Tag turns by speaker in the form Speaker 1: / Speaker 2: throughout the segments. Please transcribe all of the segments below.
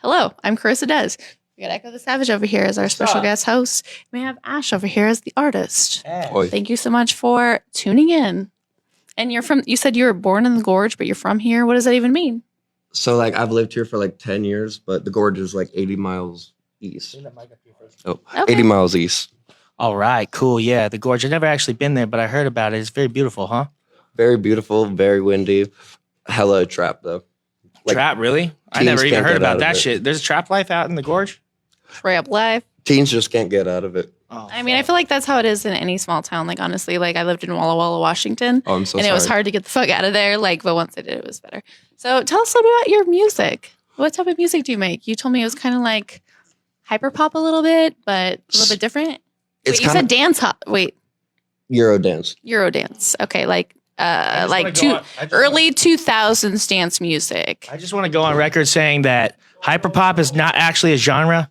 Speaker 1: Hello, I'm Carissa Dez. We got Echo the Savage over here as our special guest host. We have Ash over here as the artist. Thank you so much for tuning in. And you said you were born in the Gorge, but you're from here. What does that even mean?
Speaker 2: So, like, I've lived here for like 10 years, but the Gorge is like 80 miles east. Oh, okay. 80 miles east.
Speaker 3: All right, cool. Yeah, the Gorge. I've never actually been there, but I heard about it. It's very beautiful, huh?
Speaker 2: Very beautiful, very windy. Hella trap, though.
Speaker 3: Like, trap, really? I never even heard about that shit. There's a trap life out in the Gorge?
Speaker 1: Trap life?
Speaker 2: Teens just can't get out of it.
Speaker 1: Oh, I mean, I feel like that's how it is in any small town. Like, honestly, like, I lived in Walla Walla, Washington.
Speaker 2: Oh, I'm so
Speaker 1: and
Speaker 2: sorry.
Speaker 1: It was hard to get the fuck out of there. Like, but once I did, it was better. So tell us a little about your music. What type of music do you make? You told me it was kind of like hyper pop a little bit, but a little bit different. Wait, you said dance hop. Wait.
Speaker 2: Eurodance.
Speaker 1: Eurodance. Okay, like early 2000s dance music.
Speaker 3: I just want to go on record saying that hyperpop is not actually a genre.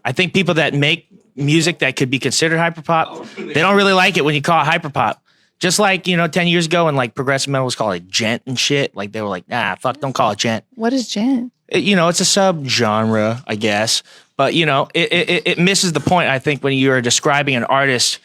Speaker 3: I think people that make music that could be considered hyperpop, they don't really like it when you call it hyperpop. Just like, 10 years ago when like progressive metal was called like gent and shit. Like they were like, nah, fuck, don't call it gent.
Speaker 1: What is gent?
Speaker 3: It's a sub-genre, I guess. But, it misses the point, I think, when you're describing an artist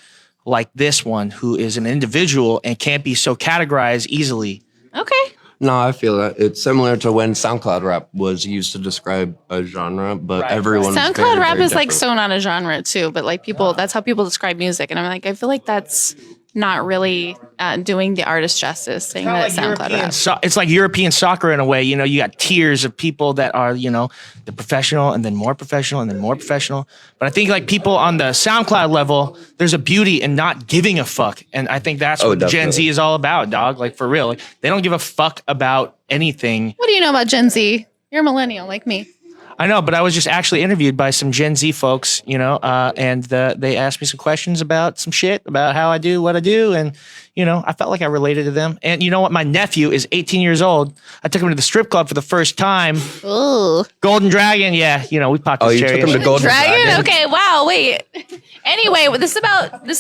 Speaker 3: like this one who is an individual and can't be so categorized easily.
Speaker 1: Okay.
Speaker 2: No, I feel that. It's similar to when SoundCloud rap was used to describe a genre, but everyone
Speaker 1: SoundCloud rap is like so not a genre too, but like that's how people describe music. And I'm like, I feel like that's not really doing the artist justice saying that it's SoundCloud rap.
Speaker 3: It's like European soccer in a way. You got tiers of people that are, the professional and then more professional and then more professional. But I think like people on the SoundCloud level, there's a beauty in not giving a fuck. And I think that's what Gen Z is all about, dog. Like for real. Like, they don't give a fuck about anything.
Speaker 1: What do you know about Gen Z? You're a millennial like me.
Speaker 3: I know, but I was just actually interviewed by some Gen Z folks, and they asked me some questions about some shit, about how I do what I do. And, I felt like I related to them. And you know what? My nephew is 18 years old. I took him to the strip club for the first time.
Speaker 1: Ooh.
Speaker 3: Golden Dragon. Yeah. We popped his cherry.
Speaker 2: You took him to Golden Dragon?
Speaker 1: Okay. Wow. Wait. Anyway, this is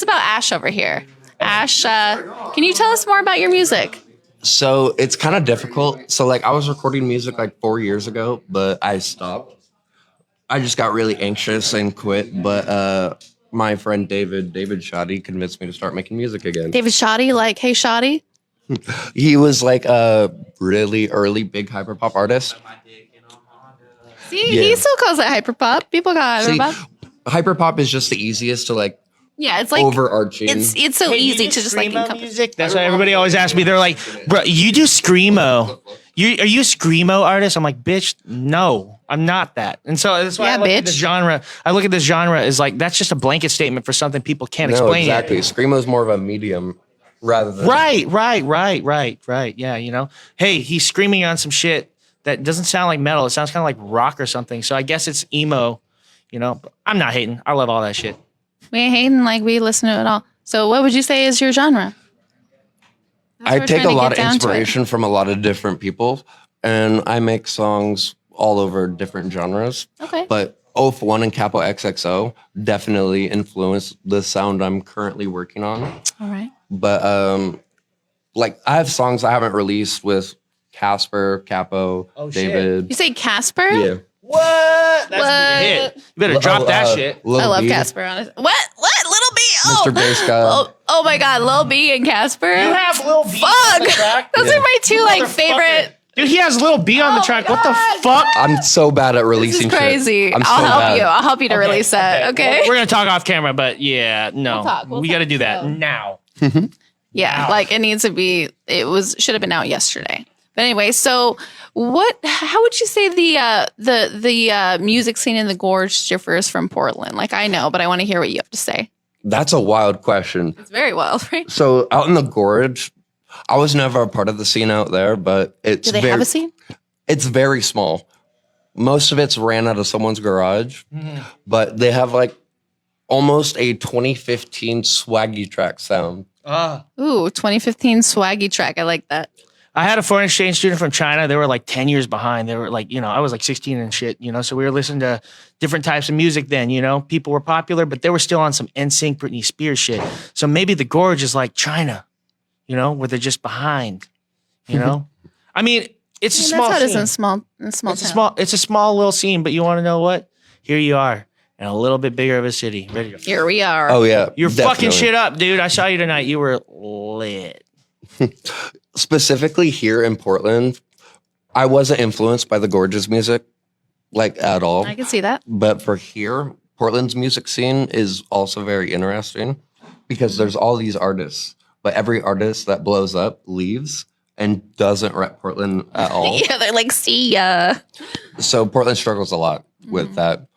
Speaker 1: about Ash over here. Ash, can you tell us more about your music?
Speaker 2: So it's kind of difficult. So like I was recording music like 4 years ago, but I stopped. I just got really anxious and quit. But my friend David Shoddy convinced me to start making music again.
Speaker 1: David Shoddy, like, hey Shoddy?
Speaker 2: He was like a really early big hyperpop artist.
Speaker 1: See, he still calls it hyperpop. People call it hyperpop.
Speaker 2: Hyperpop is just the easiest to like.
Speaker 1: Yeah, it's like
Speaker 2: overarching.
Speaker 1: It's so easy to just like encompass
Speaker 3: music. That's why everybody always asks me. They're like, "Bro, you do screamo? Are you a screamo artist?" I'm like, "Bitch, no, I'm not that." And so that's why I look at this genre. I look at this genre as like that's just a blanket statement for something people can't explain.
Speaker 2: Exactly. Screamo is more of a medium rather than
Speaker 3: right. Yeah, hey, he's screaming on some shit that doesn't sound like metal. It sounds kind of like rock or something. So I guess it's emo. But I'm not hating. I love all that shit.
Speaker 1: We ain't hating, like we listen to it all. So what would you say is your genre?
Speaker 2: I take a lot of inspiration from a lot of different people, and I make songs all over different genres.
Speaker 1: Okay.
Speaker 2: But 0 and Capo XXO definitely influenced the sound I'm currently working on.
Speaker 1: All right.
Speaker 2: But like I have songs I haven't released with Casper, Capo, David.
Speaker 1: Shit. You say Casper?
Speaker 2: Yeah.
Speaker 3: What? That's a hit. You better drop that shit.
Speaker 1: I love Casper, honestly. What? Lil B? Oh.
Speaker 2: Mr. Bass guy.
Speaker 1: Oh my God, Lil B and Casper.
Speaker 3: You have Lil B.
Speaker 1: Fuck. Those are my two favorite.
Speaker 3: Dude, he has Lil B on the track. What the fuck?
Speaker 2: I'm so bad at releasing
Speaker 1: this is crazy.
Speaker 2: shit.
Speaker 1: I'll help you to release that. Okay.
Speaker 3: We're gonna talk off camera, but yeah, no, we got to do that now.
Speaker 1: Yeah, like it needs to be. Should have been out yesterday. But anyway, so how would you say the music scene in the Gorge differs from Portland? Like I know, but I want to hear what you have to say.
Speaker 2: That's a wild question.
Speaker 1: It's very wild, right?
Speaker 2: So out in the Gorge, I was never a part of the scene out there, but
Speaker 1: Do they have a scene?
Speaker 2: It's very small. Most of it's ran out of someone's garage, but they have like almost a 2015 swaggy track sound.
Speaker 1: Ooh, 2015 swaggy track. I like that.
Speaker 3: I had a foreign exchange student from China. They were like 10 years behind. They were like, I was like 16 and shit, so we were listening to different types of music then, people were popular, but they were still on some NSYNC, Britney Spears shit. So maybe the Gorge is like China, where they're just behind, I mean, It's a
Speaker 1: That's
Speaker 3: small
Speaker 1: how it is
Speaker 3: scene.
Speaker 1: in small town.
Speaker 3: It's a small little scene, but you want to know what? Here you are in a little bit bigger of a city. Ready to go.
Speaker 1: Here we are.
Speaker 2: Oh yeah,
Speaker 3: You're fucking
Speaker 2: definitely.
Speaker 3: shit up, dude. I saw you tonight. You were lit.
Speaker 2: Specifically here in Portland, I wasn't influenced by the Gorgeous music, like at all.
Speaker 1: I can see that.
Speaker 2: But for here, Portland's music scene is also very interesting because there's all these artists, but every artist that blows up leaves and doesn't rep Portland at all.
Speaker 1: Yeah, they're like, see ya.
Speaker 2: So Portland struggles a lot with that.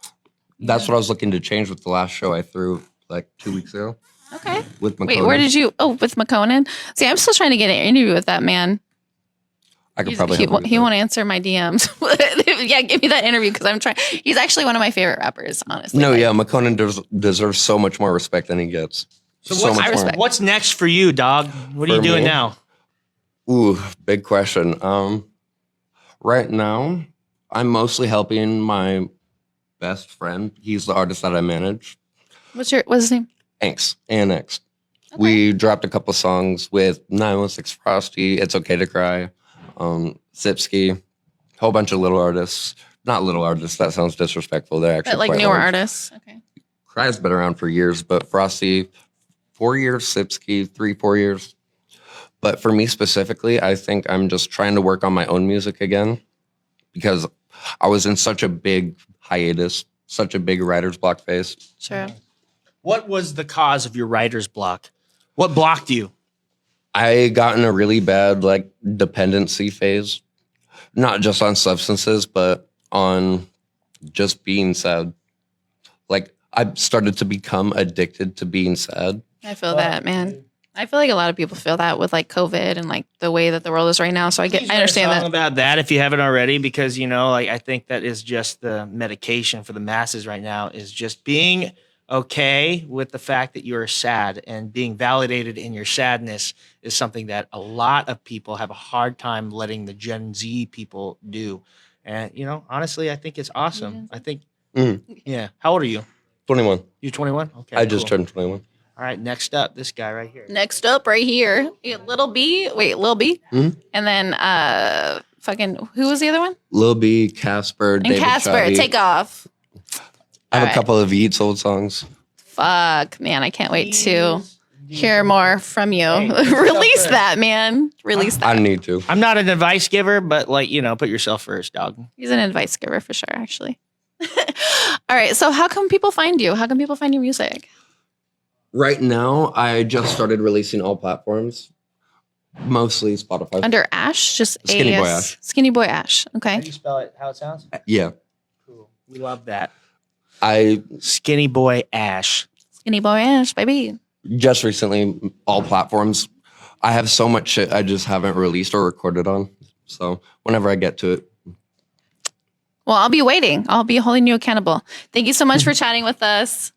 Speaker 2: That's what I was looking to change with the last show I threw like 2 weeks ago.
Speaker 1: Okay.
Speaker 2: With McConan.
Speaker 1: Wait, where did you? Oh, with McConan. See, I'm still trying to get an interview with that man.
Speaker 2: I could probably help you with
Speaker 1: He
Speaker 2: that.
Speaker 1: won't answer my DMs. Yeah, give me that interview because I'm trying. He's actually one of my favorite rappers, honestly.
Speaker 2: No,
Speaker 1: Like,
Speaker 2: yeah, McConan deserves so much more respect than he gets. So much more.
Speaker 3: What's next for you, dog? What are you
Speaker 2: For
Speaker 3: doing
Speaker 2: me?
Speaker 3: now?
Speaker 2: Ooh, big question. Right now, I'm mostly helping my best friend. He's the artist that I manage.
Speaker 1: What's his name?
Speaker 2: Anx. We dropped a couple songs with 916 Prxtty, It's Okay to Cry, Sipsky, whole bunch of little artists. Not little artists, that sounds disrespectful. They're actually
Speaker 1: But like
Speaker 2: quite
Speaker 1: newer
Speaker 2: large.
Speaker 1: artists. Okay.
Speaker 2: Cry's been around for years, but Frosty, 4 years, Sipsky, 3-4 years. But for me specifically, I think I'm just trying to work on my own music again because I was in such a big hiatus, such a big writer's block phase.
Speaker 1: Sure.
Speaker 3: What was the cause of your writer's block? What blocked you?
Speaker 2: I got in a really bad like dependency phase, not just on substances, but on just being sad. Like I started to become addicted to being sad.
Speaker 1: I feel that, man. I feel like a lot of people feel that with like COVID and like the way that the world is right now. So I understand that.
Speaker 3: About that if you haven't already, because like I think that is just the medication for the masses right now is just being okay with the fact that you're sad, and being validated in your sadness is something that a lot of people have a hard time letting the Gen Z people do. And honestly, I think it's awesome. I think yeah. How old are you?
Speaker 2: 21.
Speaker 3: You're 21? Okay.
Speaker 2: I just
Speaker 3: cool.
Speaker 2: turned 21.
Speaker 3: All right, next up, this guy right here.
Speaker 1: Next up, right here, Lil B. And then fucking who was the other one?
Speaker 2: Lil B, Casper,
Speaker 1: And
Speaker 2: David
Speaker 1: Casper.
Speaker 2: Chotty.
Speaker 1: Take off.
Speaker 2: I have
Speaker 1: Alright.
Speaker 2: a couple of Yeats old songs.
Speaker 1: Fuck, man, I can't wait to hear more from you.
Speaker 3: Hey,
Speaker 1: Release that, man. Release that.
Speaker 2: I need to.
Speaker 3: I'm not an advice giver, but put yourself first, dog.
Speaker 1: He's an advice giver for sure, actually. All right, so how can people find you? How can people find your music?
Speaker 2: Right now, I just started releasing all platforms, mostly Spotify.
Speaker 1: Under Ash, just
Speaker 2: Skinny Boy
Speaker 1: AS.
Speaker 2: Ash.
Speaker 1: Skinny Boy Ash.
Speaker 3: How
Speaker 1: Okay.
Speaker 3: do you spell it? How it sounds?
Speaker 2: Yeah.
Speaker 3: Cool. We love that.
Speaker 2: I
Speaker 3: Skinny Boy Ash.
Speaker 1: Skinny Boy Ash, baby.
Speaker 2: just recently, all platforms. I have so much shit I just haven't released or recorded on. So whenever I get to it.
Speaker 1: Well, I'll be waiting. I'll be holding you accountable. Thank you so much for chatting with us.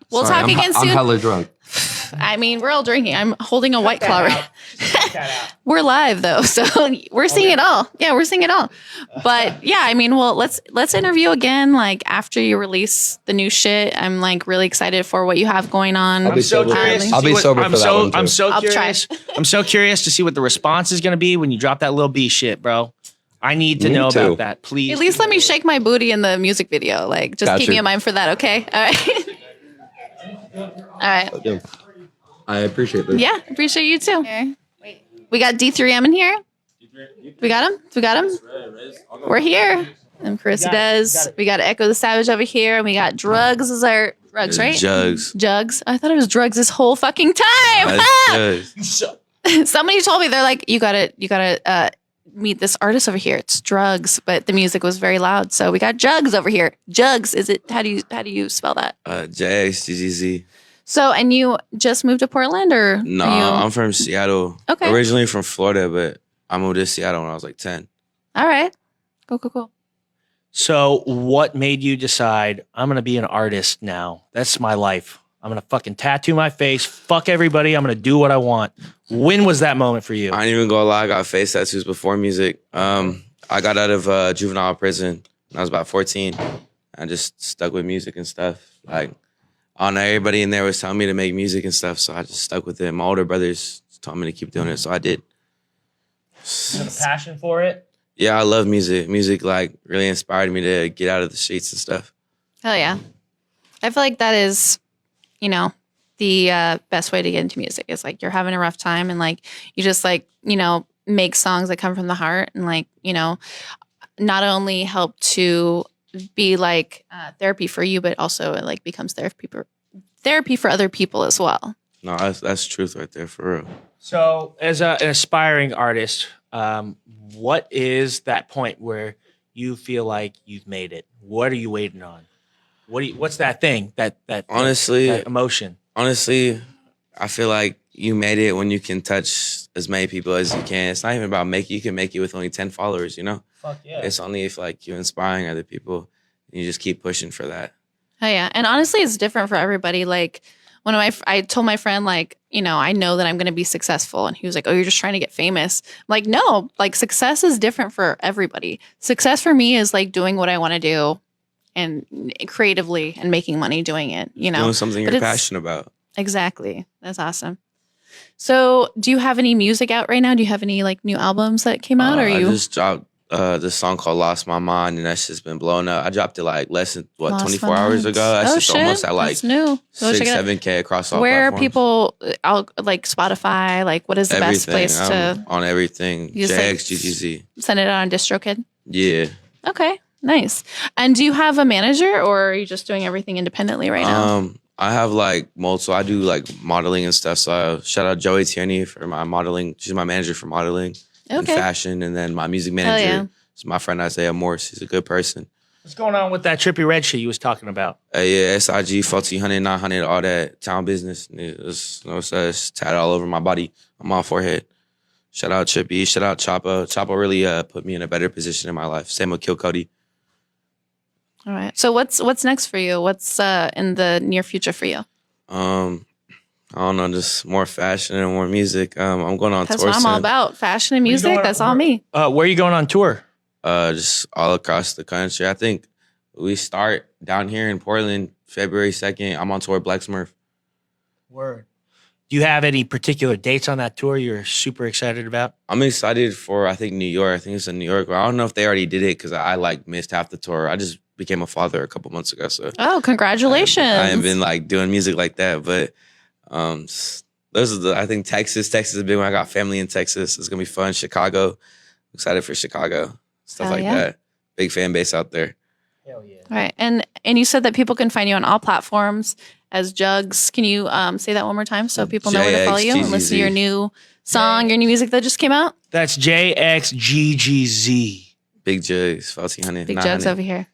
Speaker 1: We'll
Speaker 2: Sorry,
Speaker 1: talk again
Speaker 2: I'm
Speaker 1: soon.
Speaker 2: hella drunk.
Speaker 1: I mean, we're all drinking. I'm holding a White Claw. We're live though, so we're seeing it all. Yeah, we're seeing it all. But yeah, I mean, well, let's interview again. Like after you release the new shit, I'm like really excited for what you have going on.
Speaker 2: I'll be
Speaker 3: so
Speaker 2: sober.
Speaker 3: curious. to
Speaker 2: I'll
Speaker 3: see
Speaker 2: be
Speaker 3: what-
Speaker 2: sober
Speaker 3: I'm
Speaker 2: for that
Speaker 3: so
Speaker 2: one, too.
Speaker 3: I'm so
Speaker 1: I'll try.
Speaker 3: curious. I'm so curious to see what the response is going to be when you drop that Lil B shit, bro. I need to
Speaker 2: Me
Speaker 3: know
Speaker 2: too.
Speaker 3: about that, please.
Speaker 1: At least let me shake my booty in the music video. Like, just keep
Speaker 2: Gotcha.
Speaker 1: me in mind for that, okay? All right. All right.
Speaker 2: Yeah. I appreciate this.
Speaker 1: Yeah, appreciate you too. We got D3M in here. We got him. We got him. We're here. I'm Carissa Dez. We got Echo the Savage over here, and we got Drugs as our Drugs, right?
Speaker 4: Jxggs.
Speaker 1: Jxggs. I thought it was Drugs this whole fucking time. Somebody told me they're like, you gotta meet this artist over here. It's Drugs, but the music was very loud, so we got Jxggs over here. Jxggs. Is it? How do you spell that?
Speaker 4: Jxggs.
Speaker 1: So, and you just moved to Portland, or
Speaker 4: No,
Speaker 1: are you-
Speaker 4: I'm from Seattle.
Speaker 1: Okay.
Speaker 4: Originally from Florida, but I moved to Seattle when I was like 10.
Speaker 1: All right. Cool.
Speaker 3: So, what made you decide I'm going to be an artist now? That's my life. I'm going to fucking tattoo my face. Fuck everybody. I'm going to do what I want. When was that moment for you?
Speaker 4: I ain't even gonna lie, I got face tattoos before music. I got out of juvenile prison when I was about 14. I just stuck with music and stuff. Like, I don't know, everybody in there was telling me to make music and stuff, so I just stuck with it. My older brothers told me to keep doing it, so I did.
Speaker 3: A passion for it?
Speaker 4: Yeah, I love music. Music like really inspired me to get out of the streets and stuff.
Speaker 1: Hell yeah. I feel like that is, you know, the best way to get into music is like you're having a rough time and like you just like, you know, make songs that come from the heart and like, you know, not only help to be like therapy for you, but also it like becomes therapy for other people as well.
Speaker 4: No, that's truth right there for real.
Speaker 3: So, as an aspiring artist, what is that point where you feel like you've made it? What are you waiting on? What's that thing? That
Speaker 4: Honestly,
Speaker 3: that emotion.
Speaker 4: Honestly, I feel like you made it when you can touch as many people as you can. It's not even about you can make it with only 10 followers, you know?
Speaker 3: Fuck yeah.
Speaker 4: It's only if like you're inspiring other people and you just keep pushing for that.
Speaker 1: Oh yeah. And honestly, it's different for everybody. Like I told my friend, like, you know, I know that I'm going to be successful. And he was like, oh, you're just trying to get famous. I'm like, no, like success is different for everybody. Success for me is like doing what I want to do and creatively and making money doing it, you know,
Speaker 4: Doing something you're passionate about.
Speaker 1: Exactly. That's awesome. So do you have any music out right now? Do you have any like new albums that came out?
Speaker 4: I just dropped this song called Lost My Mind, and that's just been blowing up. I dropped it like less than 24 hours ago. That's just almost at like
Speaker 1: that's new.
Speaker 4: 6-7K across all
Speaker 1: Where
Speaker 4: platforms.
Speaker 1: People like Spotify, like what is the best place to
Speaker 4: on everything? Jxggs, Jxggs.
Speaker 1: Send it out on DistroKid?
Speaker 4: Yeah.
Speaker 1: Okay, nice. And do you have a manager or are you just doing everything independently right now?
Speaker 4: I have like multiple. I do like modeling and stuff. So shout out Joey Tierney for my modeling. She's my manager for modeling and fashion. And then my music manager is my friend Isaiah Morse. He's a good person.
Speaker 3: What's going on with that Trippy Red shit you was talking about?
Speaker 4: Yeah, SIG, 1400, 900, all that town business. It's tatted all over my body, on my forehead. Shout out Trippy. Shout out Choppa. Choppa really put me in a better position in my life. Same with Kill Cody.
Speaker 1: All right. So what's next for you? What's in the near future for you?
Speaker 4: I don't know, just more fashion and more music. I'm going on tour.
Speaker 1: That's what I'm all about. Fashion and music. That's all me.
Speaker 3: Where are you going on tour?
Speaker 4: Just all across the country. I think we start down here in Portland February 2nd. I'm on tour with Black Smurf.
Speaker 3: Word. Do you have any particular dates on that tour you're super excited about?
Speaker 4: I'm excited for, I think, New York. I think it's in New York. I don't know if they already did it because I like missed half the tour. I just became a father a couple months ago. So
Speaker 1: congratulations.
Speaker 4: I haven't been like doing music like that. But those are I think Texas is a big one. I got family in Texas. It's going to be fun. Chicago. I'm excited for Chicago. Stuff like that. Big fan base out there.
Speaker 3: Hell yeah.
Speaker 1: All right. And you said that people can find you on all platforms as Jxggs. Can you say that one more time so people know where to follow you and listen to your new song, your new music that just came out?
Speaker 3: That's Jxggs.
Speaker 4: Big Jxggs, 1400.
Speaker 1: Big Jxggs over here.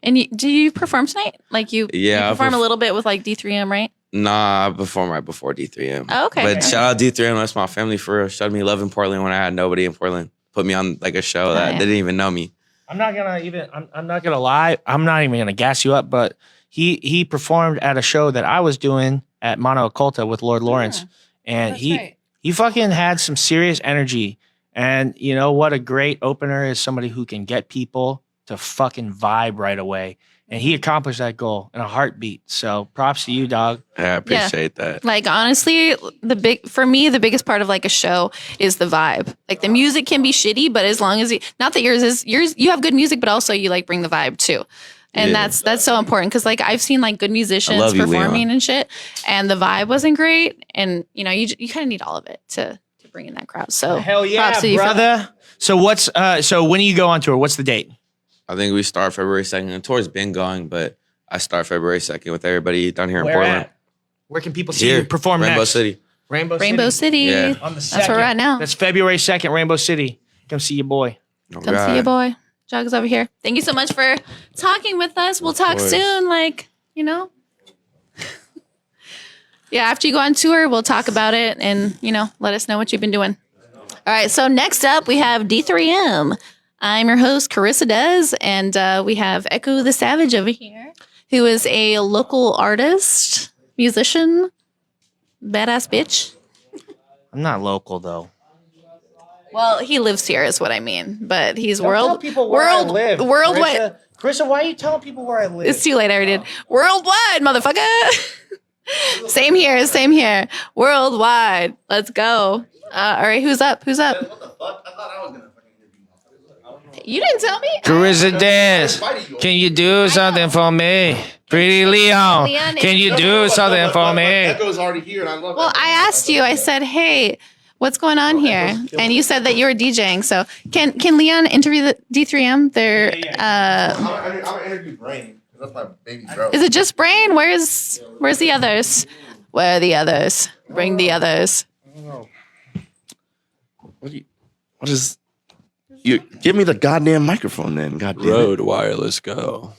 Speaker 1: And do you perform tonight? Like you perform a little bit with like D3M, right?
Speaker 4: Nah, I performed right before D3M.
Speaker 1: Oh, okay.
Speaker 4: But shout out D3M. That's my family for real. Showed me love in Portland when I had nobody in Portland. Put me on like a show that they didn't even know me.
Speaker 3: I'm not gonna lie. I'm not even gonna gas you up, but he performed at a show that I was doing at Mono Occulta with Lord Lawrence, and he fucking had some serious energy. And you know what? A great opener is somebody who can get people to fucking vibe right away. And he accomplished that goal in a heartbeat. So props to you, dog.
Speaker 4: Yeah, I appreciate that.
Speaker 1: Like honestly, the biggest part of like a show is the vibe. Like the music can be shitty, but as long as not that you have good music, but also you like bring the vibe too. And that's so important because like I've seen like good musicians performing and shit, and the vibe wasn't great. And you know, you kind of need all of it to bring in that crowd. So
Speaker 3: hell yeah, brother. So so when do you go on tour? What's the date?
Speaker 4: I think we start February 2nd. The tour's been going, but I start February 2nd with everybody down here in Portland.
Speaker 3: Where can people see you perform
Speaker 4: Rainbow
Speaker 3: next?
Speaker 4: City.
Speaker 1: Rainbow City.
Speaker 4: Yeah.
Speaker 3: On the 2nd.
Speaker 1: That's where we're at now.
Speaker 3: That's February 2nd, Rainbow City. Come see your boy.
Speaker 1: Come see your boy. Jxggs over here. Thank you so much for talking with us. We'll talk soon, like, you know. Yeah, after you go on tour, we'll talk about it and, you know, let us know what you've been doing. All right, so next up we have D3M. I'm your host, Carissa Dez, and we have Echo the Savage over here, who is a local artist, musician, badass bitch.
Speaker 3: I'm not local, though.
Speaker 1: Well, he lives here is what I mean, but he's
Speaker 3: Tell people where I live.
Speaker 1: Worldwide.
Speaker 3: Carissa, why are you telling people where I live?
Speaker 1: It's too late, I already did. Worldwide, motherfucker. Same here. Worldwide. Let's go. All right, who's up?
Speaker 5: What the fuck? I thought I was gonna fucking interview myself.
Speaker 1: You didn't tell me.
Speaker 3: Carissa Dez, can you do something for me? Prxtty Leon,
Speaker 1: Leon,
Speaker 3: can you do something for me?
Speaker 5: Echo's already here, and I love
Speaker 1: Well, I asked you. I said, "Hey, what's going on here?" And you said that you were DJing. So can Leon interview the D3M?
Speaker 5: I'm gonna interview Brain. That's my baby bro.
Speaker 1: Is it just Brain? Where's the others? Where are the others? Bring the others.
Speaker 5: What is? You give me the goddamn microphone then. Goddamn
Speaker 6: Rode Wireless Go.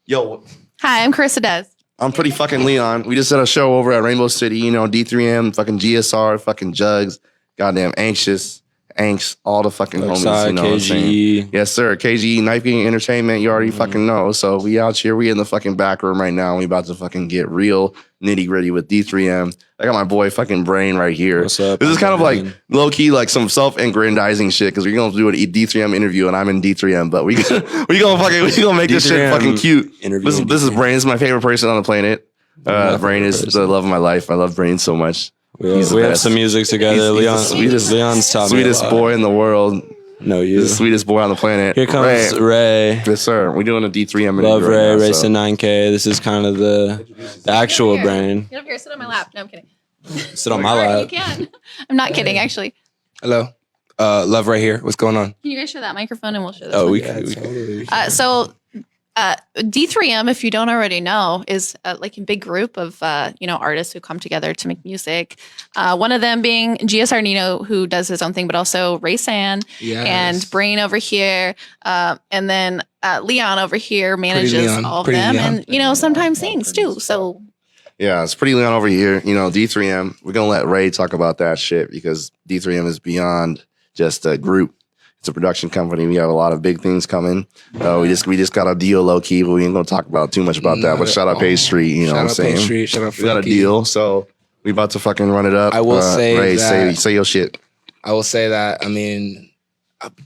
Speaker 5: Yo,
Speaker 1: Hi, I'm Carissa Dez.
Speaker 5: I'm Prxtty fucking Leon. We just did a show over at Rainbow City. You know, D3M, fucking GSR, fucking Jxggs, goddamn Anxious, Angst, all the fucking homies.
Speaker 6: Darkside,
Speaker 5: You know what I'm saying?
Speaker 6: KGE.
Speaker 5: Yes, sir. KGE, Knife King Entertainment. You already fucking know. So we out here. We in the fucking back room right now. We about to fucking get real nitty gritty with D3M. I got my boy fucking Brain right here.
Speaker 6: What's up?
Speaker 5: This is kind of like
Speaker 6: Brain.
Speaker 5: low key, like some self-aggrandizing shit because we're gonna do a D3M interview and I'm in D3M, but we gonna make this shit
Speaker 6: D3M
Speaker 5: fucking cute.
Speaker 6: interviewing
Speaker 5: This is
Speaker 6: D3M.
Speaker 5: Brain. This is my favorite person on the planet. Brain is the love of my life. I love Brain so much.
Speaker 6: We
Speaker 5: He's the
Speaker 6: have
Speaker 5: best.
Speaker 6: some music together.
Speaker 5: He's the
Speaker 6: Leon's taught me a
Speaker 5: Sweetest
Speaker 6: lot.
Speaker 5: boy in the world.
Speaker 6: No,
Speaker 5: He's
Speaker 6: you.
Speaker 5: the sweetest boy on the planet.
Speaker 6: Here comes Ray.
Speaker 5: Yes, sir. We're doing a D3M interview
Speaker 6: Love
Speaker 5: right
Speaker 6: Ray,
Speaker 5: now,
Speaker 6: racing 9K. This is kind of the actual Brain.
Speaker 1: Get up here. Sit on my lap. No, I'm kidding.
Speaker 6: Sit on my
Speaker 1: Or you
Speaker 6: lap.
Speaker 1: can. I'm not kidding, actually.
Speaker 7: Hello. Love right here. What's going on?
Speaker 1: Can you guys share that microphone and we'll share this
Speaker 7: Oh,
Speaker 1: one?
Speaker 7: we can.
Speaker 1: So D3M, if you don't already know, is like a big group of artists who come together to make music. One of them being GSR Nino, who does his own thing, but also Ray San and Brain over here, and then Leon over here manages
Speaker 7: Leon.
Speaker 1: all of
Speaker 7: Prxtty
Speaker 1: them,
Speaker 7: Leon.
Speaker 1: and sometimes sings too. So
Speaker 5: Yeah, it's Prxtty Leon over here. You know, D3M. We're gonna let Ray talk about that shit because D3M is beyond just a group. It's a production company. We have a lot of big things coming. We just got a deal low key, but we ain't gonna talk about too much about that. But shout out Page Street, you know what I'm saying?
Speaker 7: Street, shout out
Speaker 5: We got a
Speaker 7: Frankie.
Speaker 5: deal, so we about to fucking run it up.
Speaker 7: I will say
Speaker 5: Ray,
Speaker 7: that-
Speaker 5: say your shit.
Speaker 7: I will say that, I mean,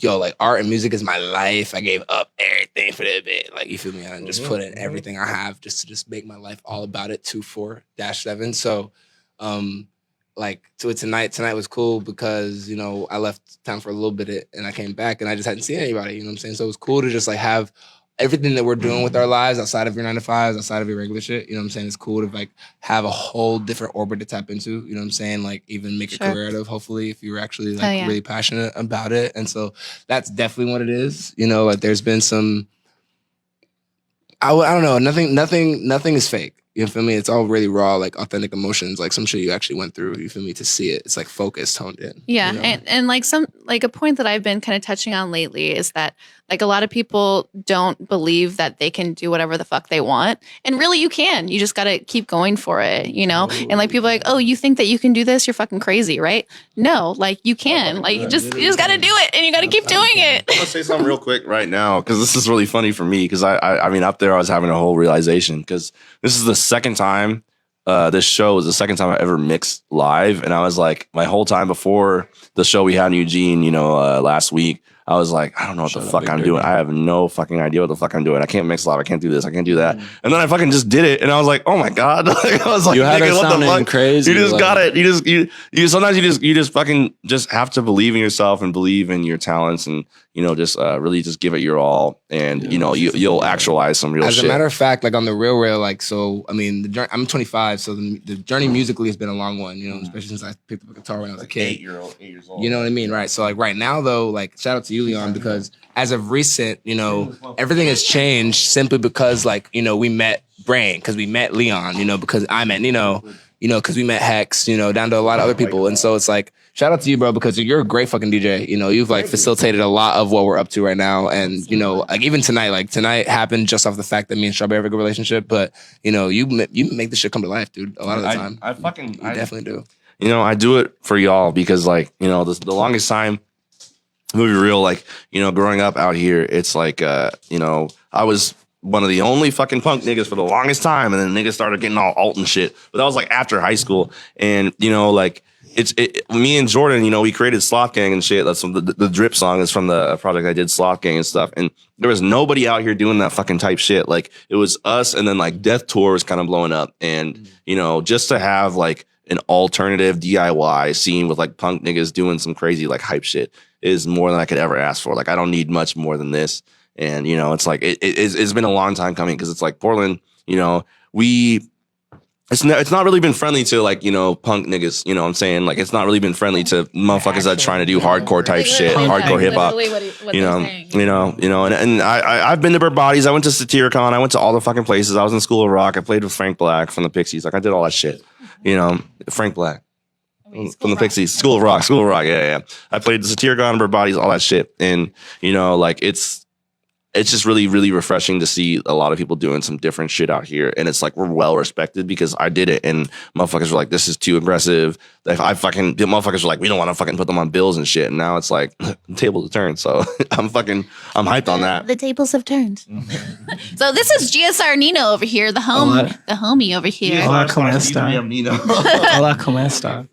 Speaker 7: like art and music is my life. I gave up everything for that bit. Like, you feel me? I just put in everything I have just to just make my life all about it. 24-7. So, tonight was cool because, I left town for a little bit and I came back and I just hadn't seen anybody, you know what I'm saying? So it was cool to just like have everything that we're doing with our lives outside of your 9-to-5s, outside of your regular shit, you know what I'm saying? It's cool to like have a whole different orbit to tap into, you know what I'm saying? Like even make a
Speaker 1: Sure.
Speaker 7: career out of, hopefully, if you're actually like
Speaker 1: Hell yeah.
Speaker 7: really passionate about it. And so that's definitely what it is. Like there's been some, I don't know, nothing is fake. You feel me? It's all really raw, like authentic emotions, like some shit you actually went through. You feel me? To see it, it's like focused, honed in.
Speaker 1: yeah,
Speaker 7: you know?
Speaker 1: and like a point that I've been kind of touching on lately is that like a lot of people don't believe that they can do whatever the fuck they want, and really you can. You just got to keep going for it, And like people are like, oh, you think that you can do this? You're fucking crazy, right? No, like you can. Like you just got to do it, and you got to keep doing it.
Speaker 5: I'm gonna say something real quick right now because this is really funny for me because I mean up there I was having a whole realization because this is the second time this show was the second time I ever mixed live and I was like my whole time before the show we had in Eugene last week I was like I don't know what the fuck I'm doing. I have no fucking idea what the fuck I'm doing. I can't mix live. I can't do this. I can't do that. And then I fucking just did it and I was like oh my god. Like, I was like
Speaker 6: You had
Speaker 5: nigga,
Speaker 6: it
Speaker 5: what the
Speaker 6: sounding
Speaker 5: fuck?
Speaker 6: crazy,
Speaker 5: You just
Speaker 6: like-
Speaker 5: got it. You sometimes you just fucking just have to believe in yourself and believe in your talents and just really just give it your all and you'll actualize some real
Speaker 7: As
Speaker 5: shit.
Speaker 7: a matter of fact, like on the real, like, so, I mean, the journey, I'm 25, so the journey musically has been a long one, especially since I picked up a guitar when I was a kid.
Speaker 5: 8 years old.
Speaker 7: You know what I mean? Right. So like right now though, like shout out to you, Leon, because as of recent, everything has changed simply because like, we met Brain, because we met Leon, because I met Nino, because we met Hex, down to a lot of other people. And so it's like, shout out to you, bro, because you're a great fucking DJ. You've like facilitated a lot of what we're up to right now. And, like even tonight, like tonight happened just off the fact that me and Strawberry have a good relationship. But, you make this shit come to life, dude, a lot of the time.
Speaker 5: I
Speaker 7: You definitely do.
Speaker 5: I do it for y'all because like, the longest time, to be real, like, growing up out here, it's like, I was one of the only fucking punk niggas for the longest time. And then niggas started getting all alt and shit. But that was like after high school. And, like, me and Jordan, we created Sloth Gang and shit. That's the Drip song is from the project I did, Sloth Gang and stuff. And there was nobody out here doing that fucking type shit. Like it was us and then like Death Tour was kind of blowing up. And, just to have like an alternative DIY scene with like punk niggas doing some crazy like hype shit. is more than I could ever ask for. Like, I don't need much more than this. And, you know, it's like, it's been a long time coming because it's like Portland, you know, it's not really been friendly to like, you know, punk niggas, you know what I'm saying? Like, it's not really been friendly to motherfuckers that are trying to do hardcore type shit, hardcore hip hop, you know, and I've been to Bird Bodies. I went to Satyricon. I went to all the fucking places. I was in School of Rock. I played with Frank Black from the Pixies. Like, I did all that shit, you know, Frank Black from the Pixies, School of Rock. Yeah. I played the Satyricon, Bird Bodies, all that shit. And, you know, like, it's just really, really refreshing to see a lot of people doing some different shit out here. And it's like, we're well respected because I did it. And motherfuckers were like, this is too aggressive. The motherfuckers were like, we don't want to fucking put them on bills and shit. And now it's like, the tables have turned. So I'm hyped on that.
Speaker 1: The tables have turned. So this is GSR Nino over here, the homie over here.
Speaker 8: Hola, ¿cómo está? Hola, ¿cómo está?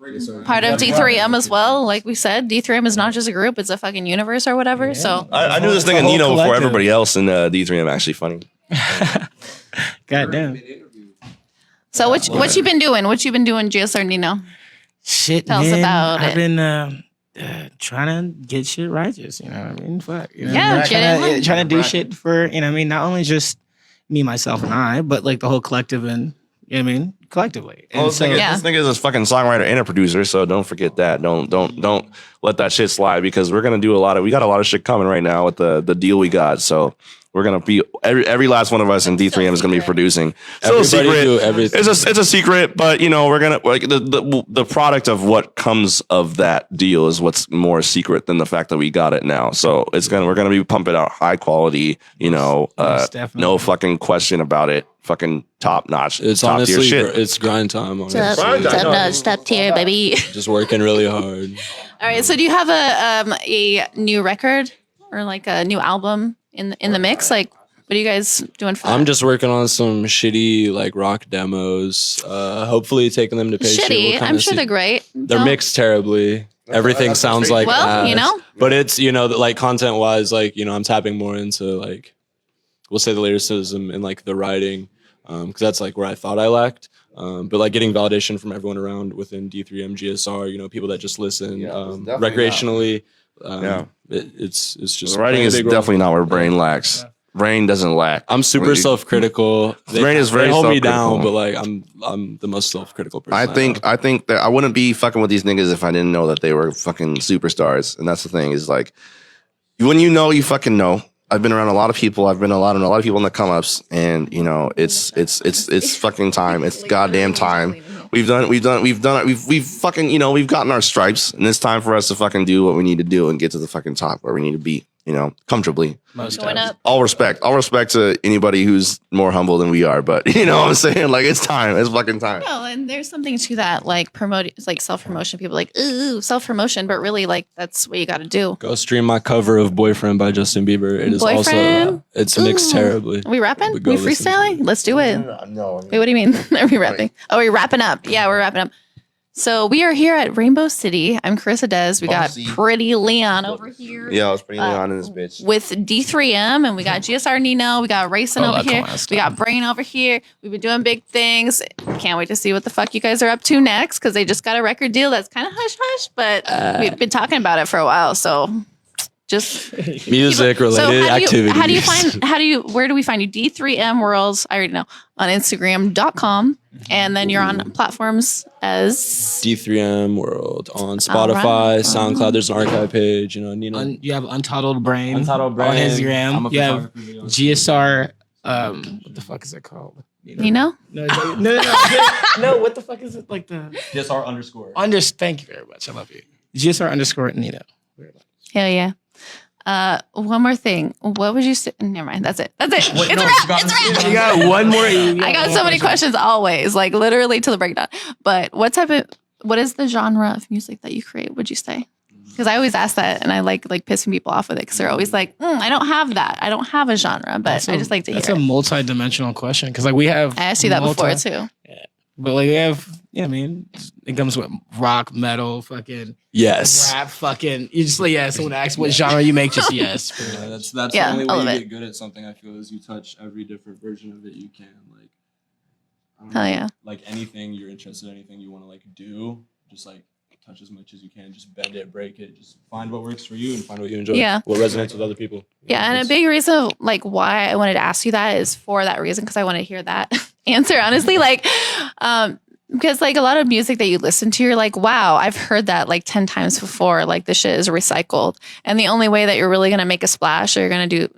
Speaker 1: Part of D3M as well. Like we said, D3M is not just a group, it's a fucking universe or whatever. Yeah. So
Speaker 5: I knew this thing of Nino before everybody else in D3M. Actually funny.
Speaker 8: Goddamn.
Speaker 1: So what you been doing? What you been doing, GSR Nino?
Speaker 8: Shit,
Speaker 1: Tell us about
Speaker 8: I've
Speaker 1: it.
Speaker 8: been trying to get shit righteous. You know what I mean? Fuck. You know
Speaker 1: Yeah,
Speaker 8: trying to do shit for, you know what I mean? Not only just me, myself, and I, but like the whole collective and, you know what I mean? Collectively. And
Speaker 5: this nigga is a fucking songwriter and a producer, so don't forget that. Don't let that shit slide because we got a lot of shit coming right now with the deal we got. So we're gonna be every last one of us in D3M is gonna be producing. Still a secret. It's a secret, but you know we're gonna like the product of what comes of that deal is what's more secret than the fact that we got it now. So we're gonna be pumping out high quality. You know, no fucking question about it. Fucking top notch.
Speaker 6: It's
Speaker 5: top
Speaker 6: honestly,
Speaker 5: tier shit.
Speaker 6: It's grind time.
Speaker 1: Top notch, top tier, baby.
Speaker 6: Just working really hard.
Speaker 1: All right. So do you have a new record or like a new album in the mix? Like, what are you guys doing for that?
Speaker 6: I'm just working on some shitty like rock demos. Hopefully taking them to page.
Speaker 1: Shitty. I'm sure they're great.
Speaker 6: They're mixed terribly. Everything sounds like
Speaker 1: well,
Speaker 6: ass.
Speaker 1: you know.
Speaker 6: But it's, you know, like content wise, like, you know, I'm tapping more into like, we'll say the lyricism and like the writing, because that's like where I thought I lacked. But like getting validation from everyone around within D3M, GSR, you know, people that just listen recreationally. It's just
Speaker 5: the writing is definitely not where Brain lacks. Brain doesn't lack.
Speaker 6: I'm super self-critical.
Speaker 5: Brain is very
Speaker 6: they hold me
Speaker 5: self-critical.
Speaker 6: down, but like I'm the most self-critical person.
Speaker 5: I think that I wouldn't be fucking with these niggas if I didn't know that they were fucking superstars. And that's the thing is like, when you know, you fucking know. I've been around a lot of people. I've been a lot of people in the come ups, and you know, it's fucking time. It's goddamn time. We've done it. We've fucking, you know, we've gotten our stripes, and it's time for us to fucking do what we need to do and get to the fucking top where we need to be. You know, comfortably.
Speaker 1: Going up.
Speaker 5: All respect to anybody who's more humble than we are, but you know what I'm saying? Like, it's time. It's fucking time.
Speaker 1: No, and there's something to that, like promoting, like self-promotion. People are like, ooh, self-promotion, but really, like, that's what you got to do.
Speaker 6: Go stream my cover of "Boyfriend" by Justin Bieber. It is also it's mixed terribly.
Speaker 1: Are we rapping? We freestyling? Let's do it.
Speaker 5: No.
Speaker 1: Wait, what do you mean? Are we rapping? Oh, we're wrapping up. Yeah, we're wrapping up. So we are here at Rainbow City. I'm Carissa Dez. We got Prxtty Leon over here.
Speaker 5: Yeah, I was Prxtty Leon in this bitch.
Speaker 1: With D3M, and we got GSR Nino. We got Racing over here. We got Brain over here. We've been doing big things. Can't wait to see what the fuck you guys are up to next, because they just got a record deal that's kind of hush-hush, but we've been talking about it for a while, so just
Speaker 6: music-related activities.
Speaker 1: Where do we find you? D3M Worlds, I already know, on Instagram.com. And then you're on platforms as
Speaker 6: D3M World on Spotify, SoundCloud. There's an archive page. You know,
Speaker 8: you have Untitled Brain on Instagram. You have GSR. What the fuck is it called?
Speaker 1: Nino?
Speaker 8: No. What the fuck is it? Like the
Speaker 9: GSR underscore.
Speaker 8: Thank you very much. I love you. GSR underscore Nino.
Speaker 1: Hell yeah. One more thing. What would you say? Never mind. That's it. It's a wrap.
Speaker 8: You got one more.
Speaker 1: I got so many questions always, like literally to the breakdown. But what is the genre of music that you create, would you say? Because I always ask that, and I like pissing people off with it, because they're always like, I don't have that. I don't have a genre, but I just like to hear it.
Speaker 8: That's a multi-dimensional question, because like we have.
Speaker 1: I asked you that before too.
Speaker 8: Yeah. But like we have, I mean, it comes with rock, metal, fucking rap, fucking. You just like someone asks what genre you make, just yes.
Speaker 6: Yeah, that's the only way you get good at something. I feel is you touch every different version of it you can. Like, I don't know,
Speaker 1: yeah.
Speaker 6: Like anything you're interested in, anything you want to like do, just like touch as much as you can. Just bend it, break it. Just find what works for you and find what you enjoy.
Speaker 1: Yeah.
Speaker 6: What resonates with other people.
Speaker 1: Yeah, and a big reason like why I wanted to ask you that is for that reason, because I want to hear that answer, honestly. Like, because like a lot of music that you listen to, you're like, wow, I've heard that like 10 times before. Like this shit is recycled. And the only way that you're really gonna make a splash or you're gonna do,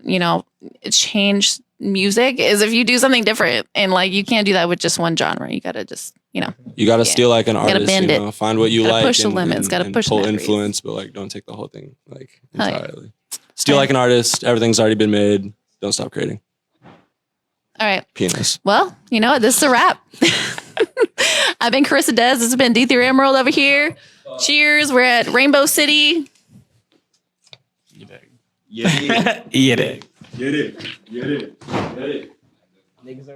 Speaker 1: change music is if you do something different. And like you can't do that with just one genre. You gotta just,
Speaker 6: You gotta steal like an artist,
Speaker 1: bend it.
Speaker 6: Find what you
Speaker 1: Gotta
Speaker 6: like.
Speaker 1: push the
Speaker 6: and-
Speaker 1: limits,
Speaker 6: and-
Speaker 1: gotta
Speaker 6: and
Speaker 1: push the
Speaker 6: pull
Speaker 1: boundaries.
Speaker 6: influence, but like don't take the whole thing like
Speaker 1: Oh, yeah.
Speaker 6: entirely. Steal like an artist. Everything's already been made. Don't stop creating.
Speaker 1: All right.
Speaker 6: Penis.
Speaker 1: Well, you know what? This is a wrap. I've been Carissa Dez. This has been D3 Emerald over here. Cheers. We're at Rainbow City.
Speaker 8: Eat it.
Speaker 6: Get it. Get it. Get it.
Speaker 8: Niggas are